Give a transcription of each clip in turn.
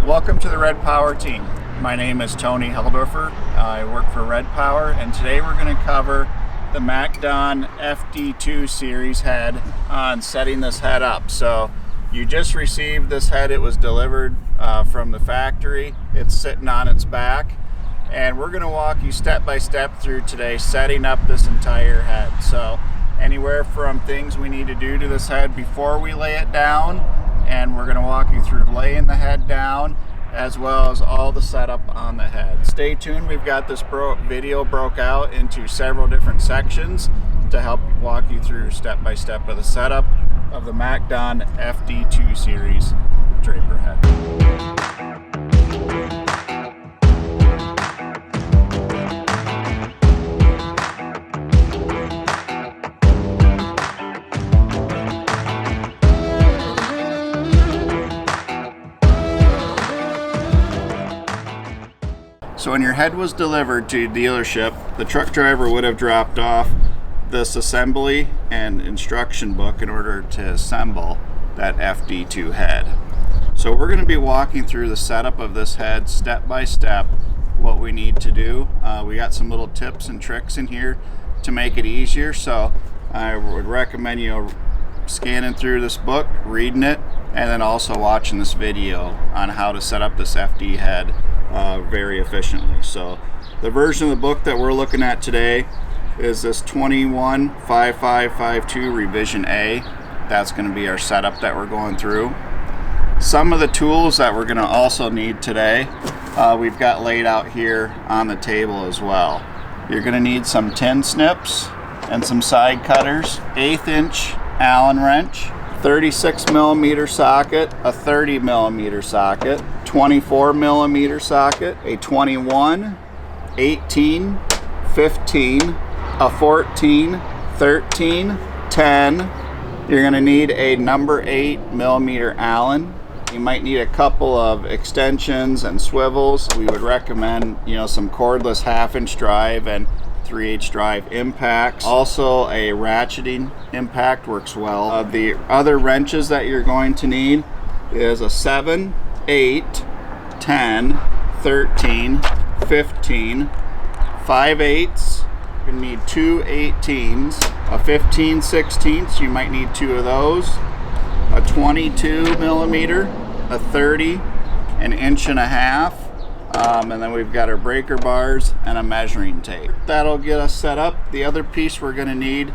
Welcome to the Red Power team. My name is Tony Heldorfer. I work for Red Power, and today we're going to cover the MacDon FD2 Series head on setting this head up. So you just received this head. It was delivered from the factory. It's sitting on its back, and we're going to walk you step by step through today setting up this entire head. So anywhere from things we need to do to this head before we lay it down, and we're going to walk you through laying the head down, as well as all the setup on the head. Stay tuned. We've got this video broke out into several different sections to help walk you through step by step of the setup of the MacDon FD2 Series draper head. So when your head was delivered to dealership, the truck driver would have dropped off this assembly and instruction book in order to assemble that FD2 head. So we're going to be walking through the setup of this head step by step, what we need to do. We got some little tips and tricks in here to make it easier, so I would recommend you scanning through this book, reading it, and then also watching this video on how to set up this FD head very efficiently. So the version of the book that we're looking at today is this 215552 revision A. That's going to be our setup that we're going through. Some of the tools that we're going to also need today, we've got laid out here on the table as well. You're going to need some tin snips and some side cutters, 1/8 inch Allen wrench, 36 millimeter socket, a 30 millimeter socket, 24 millimeter socket, a 21, 18, 15, a 14, 13, 10. You're going to need a number 8 millimeter Allen. You might need a couple of extensions and swivels. We would recommend, some cordless 1/2 inch drive and 3/8 drive impacts. Also a ratcheting impact works well. The other wrenches that you're going to need is a 7, 8, 10, 13, 15, 5/8. You're gonna need 2 18s, a 15 16ths, you might need 2 of those, a 22 millimeter, a 30, an 1.5 inches, and then we've got our breaker bars and a measuring tape. That'll get us set up. The other piece we're going to need,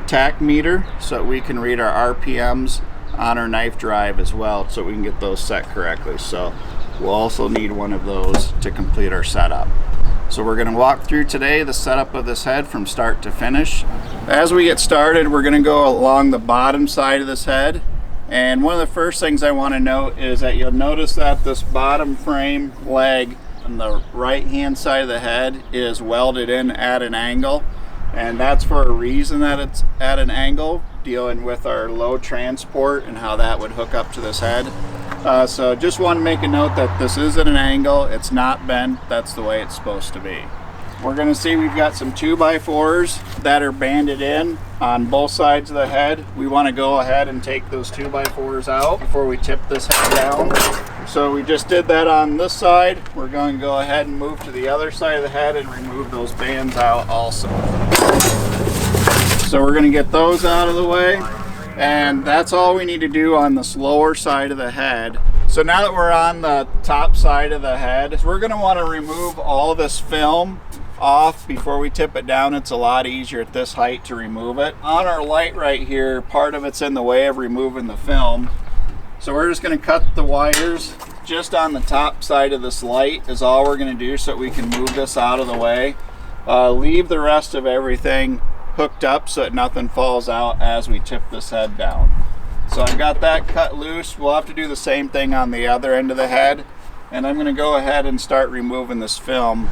tack meter, so that we can read our RPMs on our knife drive as well, so we can get those set correctly. So we'll also need one of those to complete our setup. So we're going to walk through today the setup of this head from start to finish. As we get started, we're going to go along the bottom side of this head. And one of the first things I want to note is that you'll notice that this bottom frame leg on the right hand side of the head is welded in at an angle, and that's for a reason that it's at an angle, dealing with our load transport and how that would hook up to this head. So just want to make a note that this is at an angle, it's not bent, that's the way it's supposed to be. We're going to see we've got some 2x4s that are banded in on both sides of the head. We want to go ahead and take those 2x4s out before we tip this head down. So we just did that on this side. We're going to go ahead and move to the other side of the head and remove those bands out also. So we're going to get those out of the way, and that's all we need to do on this lower side of the head. So now that we're on the top side of the head, we're going to want to remove all this film off before we tip it down. It's a lot easier at this height to remove it. On our light right here, part of it's in the way of removing the film. So we're just going to cut the wires just on the top side of this light is all we're going to do, so that we can move this out of the way. Leave the rest of everything hooked up so that nothing falls out as we tip this head down. So I've got that cut loose. We'll have to do the same thing on the other end of the head, and I'm going to go ahead and start removing this film.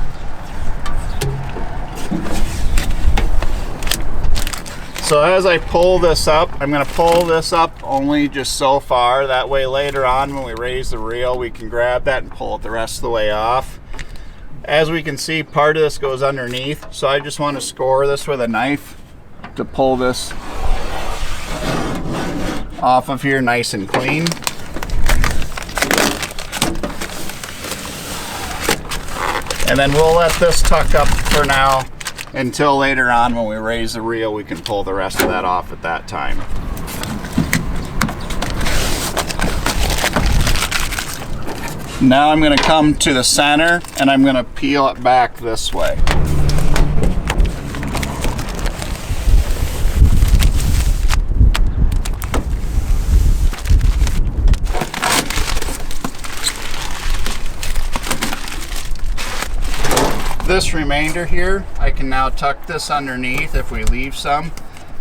So as I pull this up, I'm going to pull this up only just so far. That way later on when we raise the reel, we can grab that and pull it the rest of the way off. As we can see, part of this goes underneath, so I just want to score this with a knife to pull this off of here nice and clean. And then we'll let this tuck up for now until later on when we raise the reel, we can pull the rest of that off at that time. Now I'm going to come to the center and I'm going to peel it back this way. This remainder here, I can now tuck this underneath if we leave some,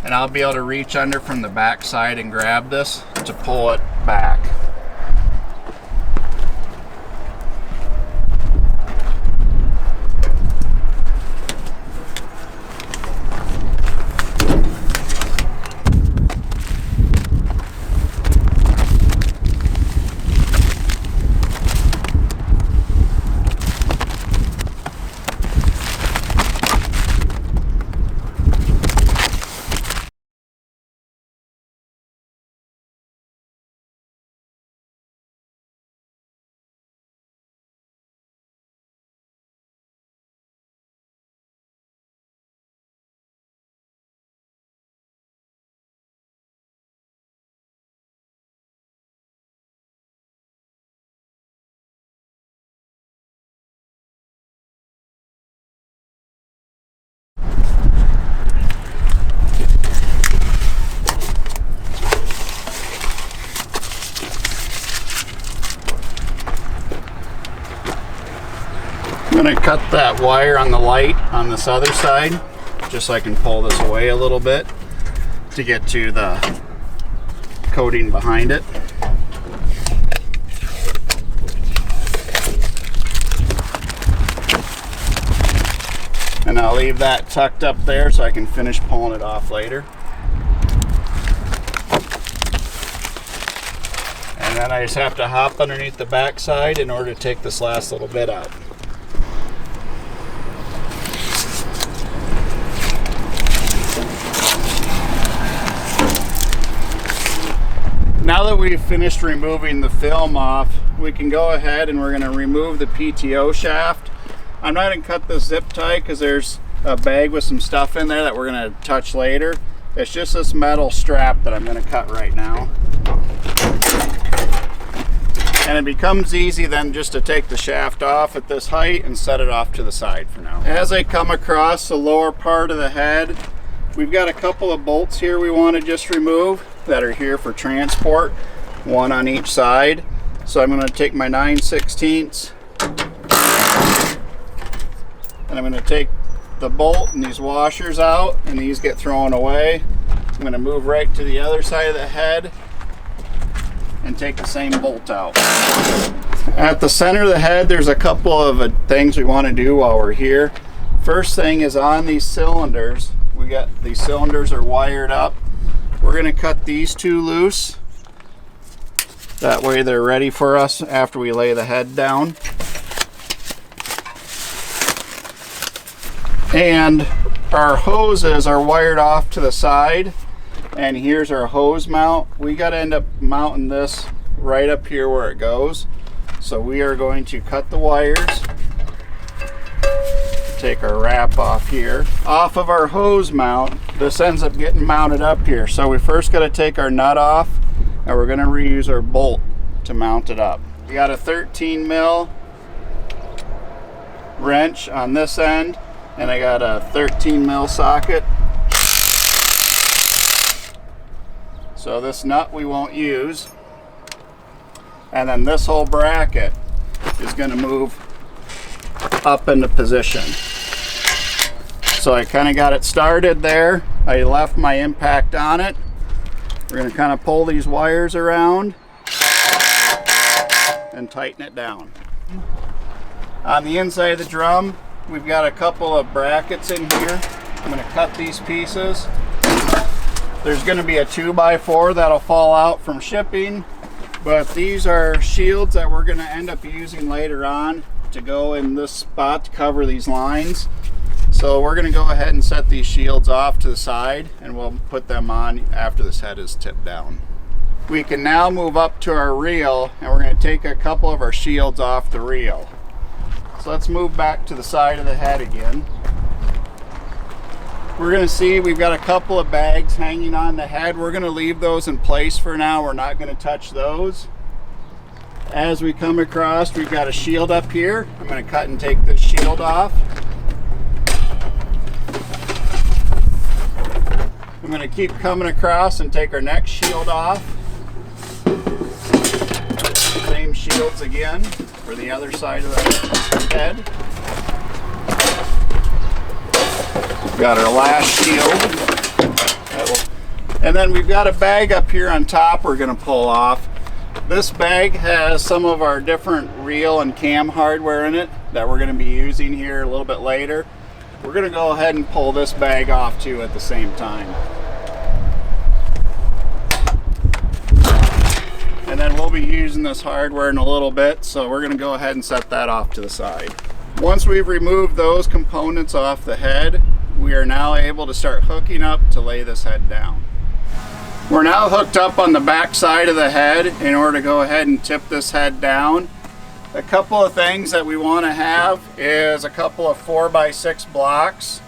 and I'll be able to reach under from the back side and grab this to pull it back. I'm going to cut that wire on the light on this other side, just so I can pull this away a little bit to get to the coating behind it. And I'll leave that tucked up there so I can finish pulling it off later. And then I just have to hop underneath the back side in order to take this last little bit out. Now that we've finished removing the film off, we can go ahead and we're going to remove the PTO shaft. I'm not going to cut the zip tie because there's a bag with some stuff in there that we're going to touch later. It's just this metal strap that I'm going to cut right now. And it becomes easy then just to take the shaft off at this height and set it off to the side for now. As I come across the lower part of the head, we've got a couple of bolts here we want to just remove that are here for transport, one on each side. So I'm going to take my 9/16 and I'm going to take the bolt and these washers out, and these get thrown away. I'm going to move right to the other side of the head and take the same bolt out. At the center of the head, there's a couple of things we want to do while we're here. First thing is on these cylinders. These cylinders are wired up. We're going to cut these two loose. That way they're ready for us after we lay the head down. And our hoses are wired off to the side. And here's our hose mount. We got to end up mounting this right up here where it goes. So we are going to cut the wires. Take our wrap off here. Off of our hose mount, this ends up getting mounted up here. So we first got to take our nut off, and we're going to reuse our bolt to mount it up. We got a 13 mil wrench on this end, and I got a 13 mil socket. So this nut we won't use. And then this whole bracket is going to move up into position. So I kind of got it started there. I left my impact on it. We're going to kind of pull these wires around and tighten it down. On the inside of the drum, we've got a couple of brackets in here. I'm going to cut these pieces. There's going to be a 2x4 that'll fall out from shipping, but these are shields that we're going to end up using later on to go in this spot to cover these lines. So we're going to go ahead and set these shields off to the side, and we'll put them on after this head is tipped down. We can now move up to our reel, and we're going to take a couple of our shields off the reel. So let's move back to the side of the head again. We're going to see we've got a couple of bags hanging on the head. We're going to leave those in place for now. We're not going to touch those. As we come across, we've got a shield up here. I'm going to cut and take this shield off. I'm going to keep coming across and take our next shield off. Same shields again for the other side of the head. We've got our last shield. And then we've got a bag up here on top we're going to pull off. This bag has some of our different reel and cam hardware in it that we're going to be using here a little bit later. We're going to go ahead and pull this bag off too at the same time. And then we'll be using this hardware in a little bit, so we're going to go ahead and set that off to the side. Once we've removed those components off the head, we are now able to start hooking up to lay this head down. We're now hooked up on the back side of the head in order to go ahead and tip this head down. A couple of things that we want to have is a couple of 4x6 blocks.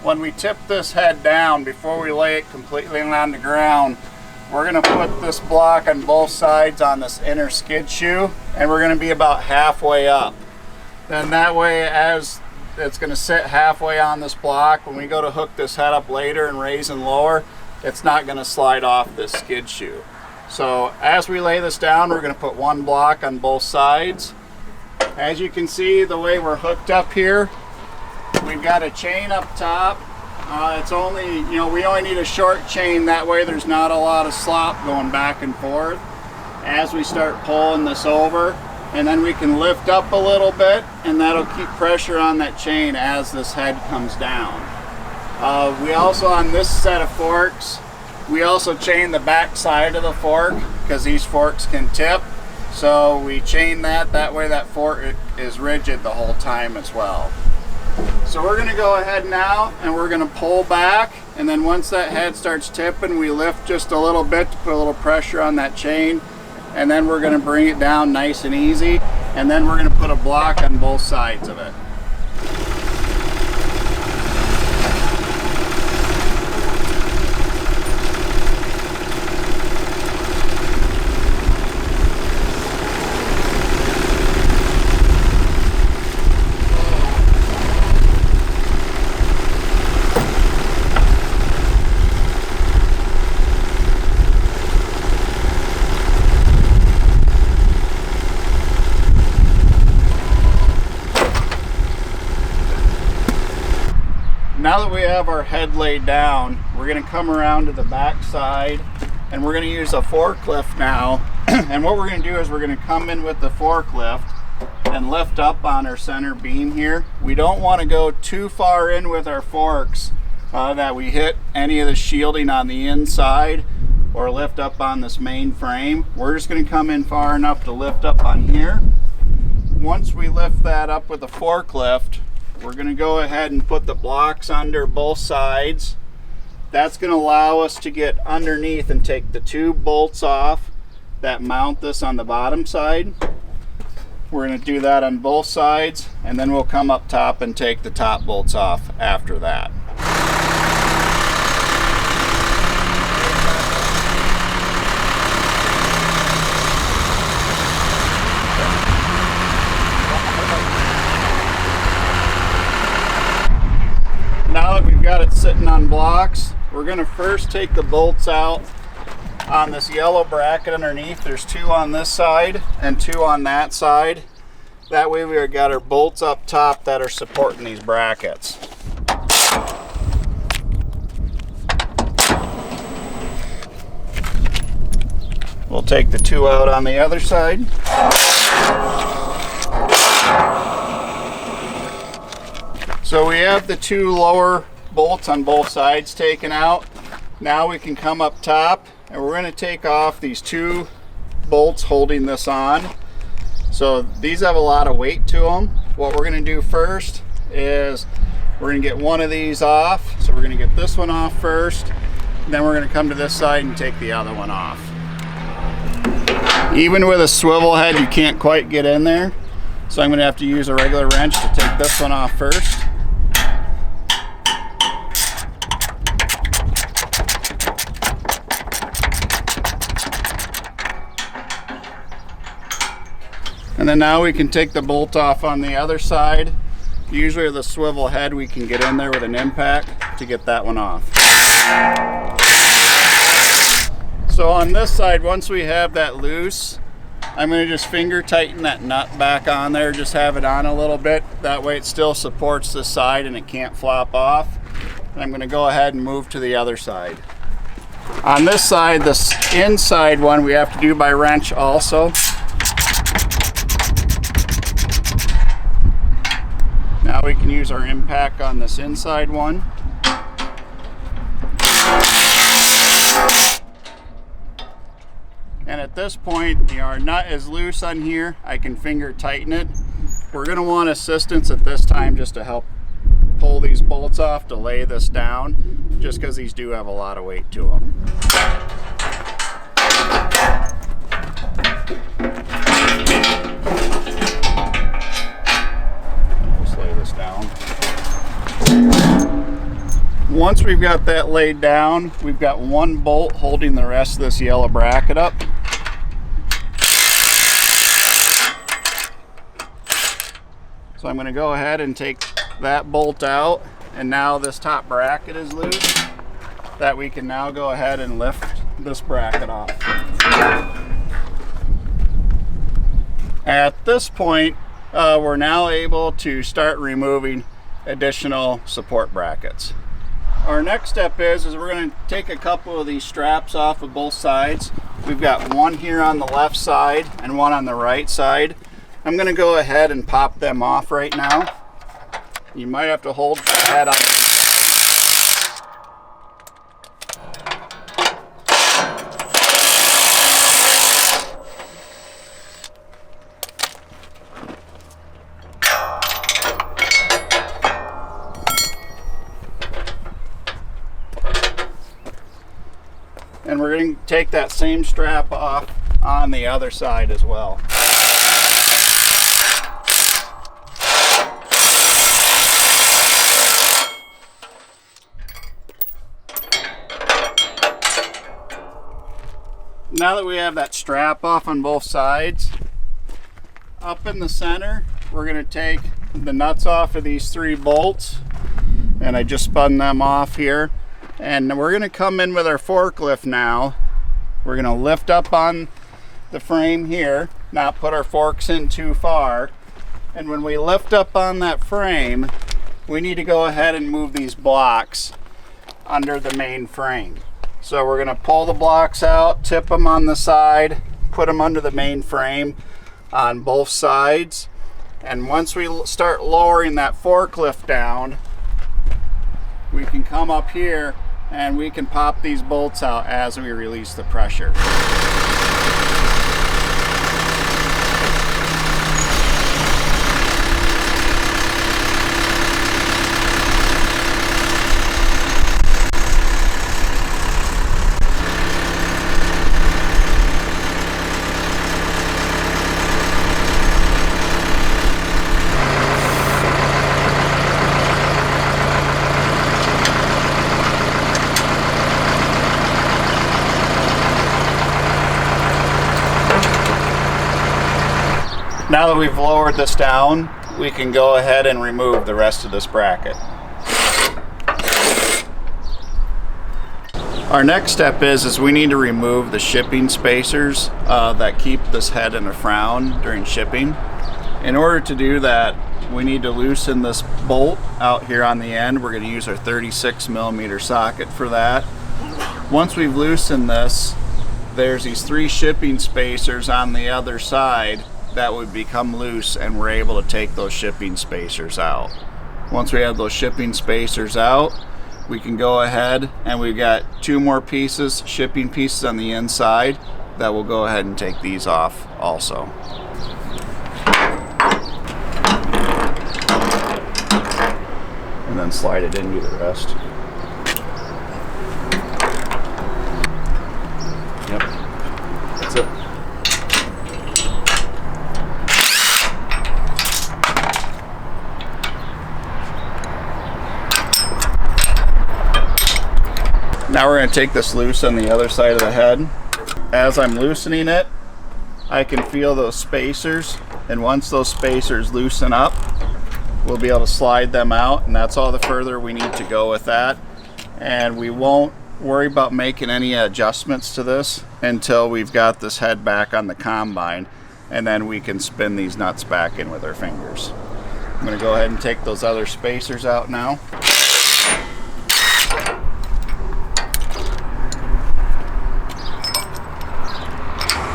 When we tip this head down, before we lay it completely on the ground, we're going to put this block on both sides on this inner skid shoe, and we're going to be about halfway up. Then that way, as it's going to sit halfway on this block, when we go to hook this head up later and raise and lower, it's not going to slide off this skid shoe. So as we lay this down, we're going to put one block on both sides. As you can see, the way we're hooked up here, we've got a chain up top. It's only, we only need a short chain, that way there's not a lot of slop going back and forth as we start pulling this over. And then we can lift up a little bit, and that'll keep pressure on that chain as this head comes down. We also, on this set of forks, we also chain the back side of the fork because these forks can tip. So we chain that way that fork is rigid the whole time as well. So we're going to go ahead now and we're going to pull back, and then once that head starts tipping, we lift just a little bit to put a little pressure on that chain, and then we're going to bring it down nice and easy, and then we're going to put a block on both sides of it. Now that we have our head laid down, we're going to come around to the back side, and we're going to use a forklift now. And what we're going to do is we're going to come in with the forklift and lift up on our center beam here. We don't want to go too far in with our forks that we hit any of the shielding on the inside or lift up on this main frame. We're just going to come in far enough to lift up on here. Once we lift that up with the forklift, we're going to go ahead and put the blocks under both sides. That's going to allow us to get underneath and take the two bolts off that mount this on the bottom side. We're going to do that on both sides, and then we'll come up top and take the top bolts off after that. Now that we've got it sitting on blocks, we're going to first take the bolts out on this yellow bracket underneath. There's two on this side and two on that side. That way we've got our bolts up top that are supporting these brackets. We'll take the two out on the other side. So we have the two lower bolts on both sides taken out. Now we can come up top, and we're going to take off these two bolts holding this on. So these have a lot of weight to them. What we're going to do first is we're going to get one of these off. So we're going to get this one off first, and then we're going to come to this side and take the other one off. Even with a swivel head, you can't quite get in there. So I'm going to have to use a regular wrench to take this one off first. And then now we can take the bolt off on the other side. Usually with a swivel head we can get in there with an impact to get that one off. So on this side, once we have that loose, I'm going to just finger tighten that nut back on there, just have it on a little bit. That way it still supports the side and it can't flop off. And I'm going to go ahead and move to the other side. On this side, this inside one we have to do by wrench also. Now we can use our impact on this inside one. And at this point, our nut is loose on here. I can finger tighten it. We're going to want assistance at this time just to help pull these bolts off, to lay this down, just because these do have a lot of weight to them. Once we've got that laid down, we've got one bolt holding the rest of this yellow bracket up. So I'm going to go ahead and take that bolt out, and now this top bracket is loose, that we can now go ahead and lift this bracket off. At this point, we're now able to start removing additional support brackets. Our next step is we're going to take a couple of these straps off of both sides. We've got one here on the left side and one on the right side. I'm going to go ahead and pop them off right now. You might have to hold the head on. And we're going to take that same strap off on the other side as well. Now that we have that strap off on both sides, up in the center, we're going to take the nuts off of these 3 bolts, and I just spun them off here. And we're going to come in with our forklift now. We're going to lift up on the frame here, not put our forks in too far. And when we lift up on that frame, we need to go ahead and move these blocks under the main frame. So we're going to pull the blocks out, tip them on the side, put them under the main frame on both sides. And once we start lowering that forklift down, we can come up here and we can pop these bolts out as we release the pressure. Now that we've lowered this down, we can go ahead and remove the rest of this bracket. Our next step is we need to remove the shipping spacers that keep this head in a frown during shipping. In order to do that, we need to loosen this bolt out here on the end. We're going to use our 36mm socket for that. Once we've loosened this, there's these 3 shipping spacers on the other side that would become loose, and we're able to take those shipping spacers out. Once we have those shipping spacers out, we can go ahead, and we've got 2 more pieces, shipping pieces on the inside, that we'll go ahead and take these off also. And then slide it into the rest. Yep, that's it. Now we're going to take this loose on the other side of the head. As I'm loosening it, I can feel those spacers, and once those spacers loosen up, we'll be able to slide them out, and that's all the further we need to go with that. And we won't worry about making any adjustments to this until we've got this head back on the combine, and then we can spin these nuts back in with our fingers. I'm going to go ahead and take those other spacers out now.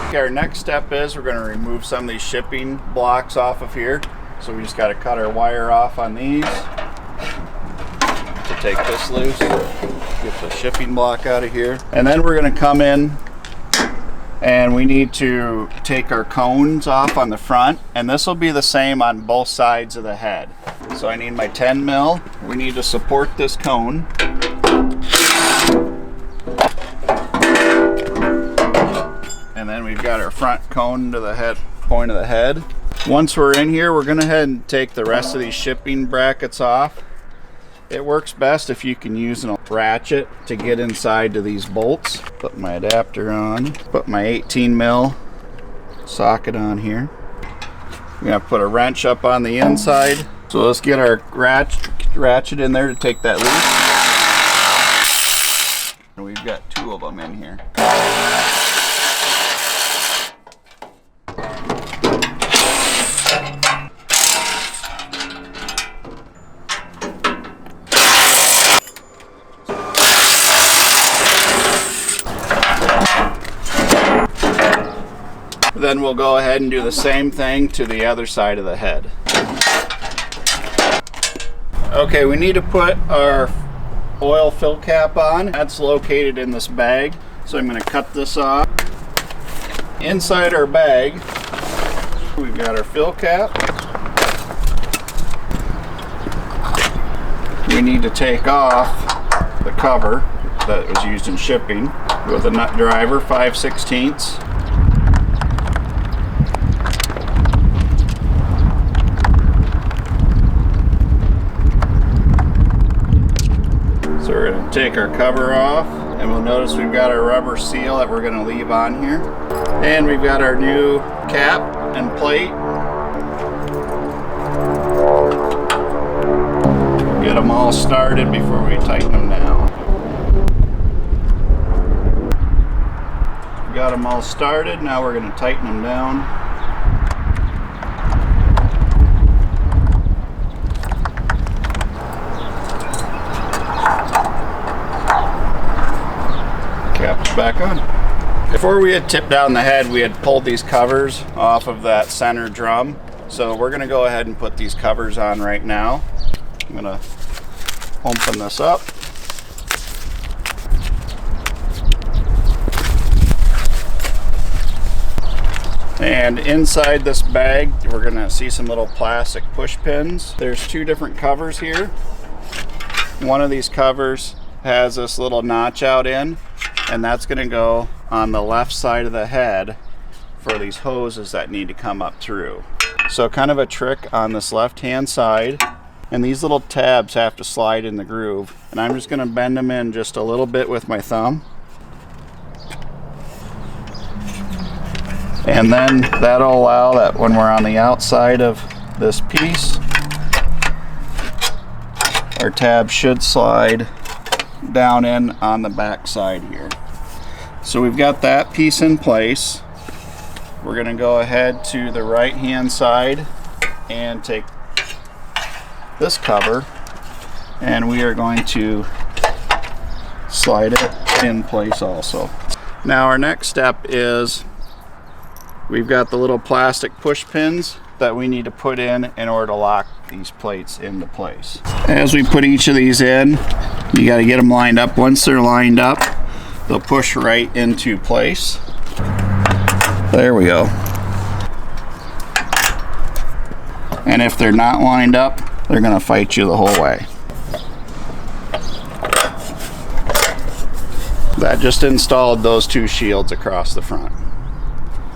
Okay, our next step is we're going to remove some of these shipping blocks off of here. So we just got to cut our wire off on these to take this loose, get the shipping block out of here. And then we're going to come in and we need to take our cones off on the front, and this will be the same on both sides of the head. So I need my 10 mil. We need to support this cone. And then we've got our front cone to the head, point of the head. Once we're in here, we're going to head and take the rest of these shipping brackets off. It works best if you can use a ratchet to get inside to these bolts. Put my adapter on, put my 18 mil socket on here. I'm going to put a wrench up on the inside. So let's get our ratchet in there to take that loose. And we've got 2 of them in here. Then we'll go ahead and do the same thing to the other side of the head. Okay, we need to put our oil fill cap on. That's located in this bag. So I'm going to cut this off. Inside our bag, we've got our fill cap. We need to take off the cover that was used in shipping with a nut driver, 5/16. So we're going to take our cover off, and we'll notice we've got our rubber seal that we're going to leave on here. And we've got our new cap and plate. Get them all started before we tighten them down. Got them all started, now we're going to tighten them down. Cap's back on. Before we had tipped down the head, we had pulled these covers off of that center drum. So we're going to go ahead and put these covers on right now. I'm going to open this up. And inside this bag, we're going to see some little plastic push pins. There's 2 different covers here. One of these covers has this little notch out in, and that's going to go on the left side of the head for these hoses that need to come up through. So kind of a trick on this left hand side, and these little tabs have to slide in the groove, and I'm just going to bend them in just a little bit with my thumb. And then that'll allow that when we're on the outside of this piece, our tab should slide down in on the back side here. So we've got that piece in place. We're going to go ahead to the right hand side and take this cover, and we are going to slide it in place also. Now our next step is we've got the little plastic push pins that we need to put in order to lock these plates into place. As we put each of these in, you got to get them lined up. Once they're lined up, they'll push right into place. There we go. And if they're not lined up, they're going to fight you the whole way. That just installed those 2 shields across the front.